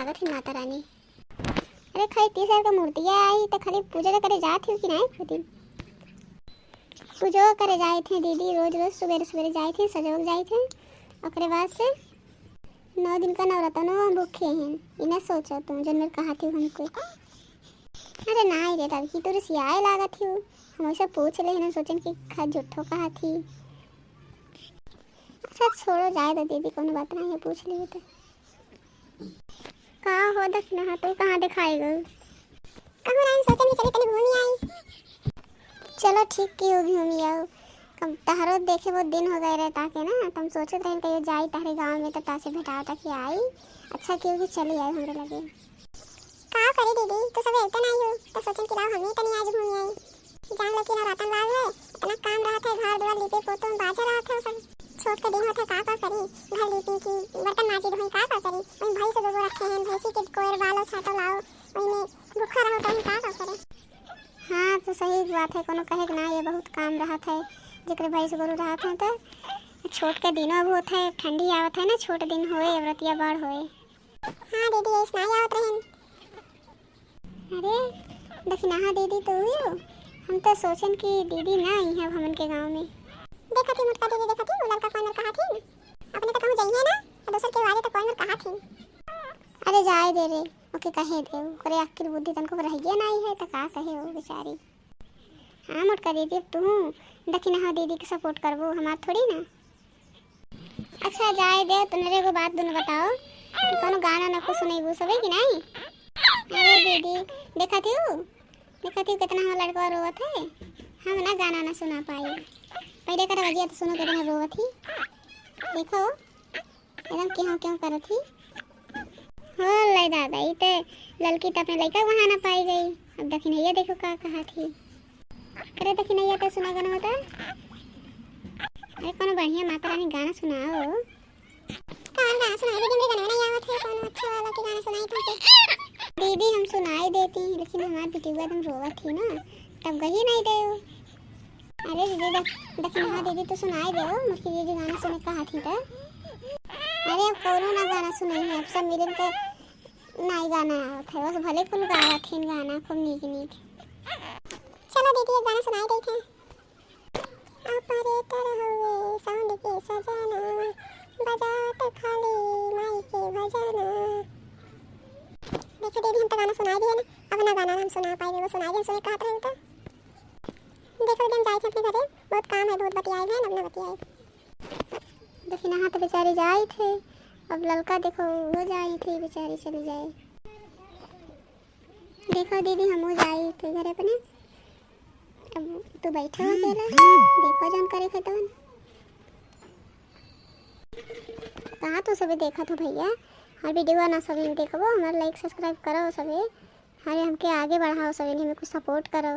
लागत है माता रानी। अरे खाली 30,000 का मूर्तियाँ आई तो खाली पूजा करे जात थी कि नहीं? खुद पूजा करे जाए थे दीदी, रोज रोज सवेरे सवेरे जाए थे, सजोग जाए थे। ओकरे बाद से 9 दिन का नवरत्न हम भूखे हैं। इन्हें सोचो तुम जन मेरे कहा थी हमको। अरे नहीं रे तब की तो रिसियाए लागत थी। हम ऐसा पूछ ले ना सोचन कि खा झूठो कहा थी। अच्छा छोड़ो जाए तो दीदी कोनो बात नहीं है, पूछ लिए तो कहाँ हो दखना तू कहाँ दिखाई गई? कहूँ नहीं सोचन कि चली तनी घूमी आई। चलो ठीक की होगी घूमी आओ। कब तहरो देखे बहुत दिन हो गए रहता के ना, तुम सोचते रहे कहीं जाई तारे गांव में तो तासे भेटा तक आई। अच्छा क्योंकि चली आई हमरे लगे। का करे दीदी तो सब ऐसा नहीं हो तो सोचन कि हम ही तनी आज घूमी आई। जान लो कि ना रातन बाग है इतना काम रहा था, घर द्वार लिपे पोतो बाजा रहा था, सब छोट के दिन होता का करी, घर लिपी की बर्तन माजी धोई का करी, वही भाई से दो रखे हैं, भैंसी के कोयर बालो छाटो लाओ, वही में भूखा रहो तो का करे। हाँ तो सही बात है, कोनो कहे कि ना ये बहुत काम रहा था जिक्र भाई से गोरू रहा था तो छोट के दिनों अब होता है, ठंडी आवत है ना, छोटे दिन होए व्रतिया बड़ होए। हाँ दीदी ऐसा नहीं आवत रहन। अरे दखना हाँ दीदी तो हुई हो, हम तो सोचन कि दीदी ना आई है हमन के गांव में। देखा थी मुटका दीदी, देखा थी वो लड़का कौन कहा थी, अपने तो कहूँ जाइए ना दूसर के वाले तो कौन कहा थी। अरे जाए दे रे ओके कहे दे, करे अक्ल बुद्धि तनको रहिए नहीं है तो का कहे हो बेचारी। हाँ मुटका दीदी अब तू दखना हाँ दीदी के सपोर्ट करबो, हमार थोड़ी ना। अच्छा जाए दे तुमरे को बात दोनों बताओ कि कोनो गाना ना को सुनेबू सबे कि नहीं? अरे दीदी देखा थी कितना हो लड़का रोवत है, हम ना गाना ना सुना पाई। पहले कर बजिया तो सुनो कितना रोवत थी, देखो एकदम क्यों करत थी। हो ले दादा इते लड़की तो अपने लड़का वहाँ ना पाई गई। अब दखिनैया देखो का कहा थी, करे दखिनैया तो सुना गाना होता। अरे कोनो बढ़िया माता रानी गाना सुनाओ। कौन गाना सुनाई दीदी, मेरे गाना नहीं आवत है, कोनो अच्छा वाला के गाना सुनाई तुमको। दीदी हम सुनाई देती लेकिन हमारी बेटी एकदम रोवत थी ना, तब गही नहीं दे। अरे दीदी दखिन हाँ दीदी तो सुनाई दो, मुझकी दीदी गाना सुने कहा थी तो। अरे अब कोनो ना गाना सुनाई है, अब सब मिलन के नहीं गाना आवत है, बस भले कुल गावत है गाना खूब नीक नीक। चलो दीदी एक गाना सुनाई देते हैं। ऑपरेटर हुए साउंड के सजाना, बजाते खाली माई के भजना। देखो दीदी हम तो गाना सुनाई दिए ना, अब ना गाना हम सुना पाएंगे, वो सुनाई दिए सुने कहत रहे तो। देखो दिन जाए थे अपने घरे, बहुत काम है, बहुत बतियाए हैं, अब ना बतियाए। देखिए ना तो बेचारी जाए थे, अब लड़का देखो वो जाई थी बेचारी चली जाए। देखो दीदी हम वो जाई थे घरे अपने, अब तू बैठा हो अकेला, देखो जन करे खतवन कहाँ तो सभी देखा तो भैया हर वीडियो ना सभी देखो, हमारा लाइक सब्सक्राइब करो सभी, हमें हमके आगे बढ़ाओ सभी, हमें कुछ सपोर्ट करो।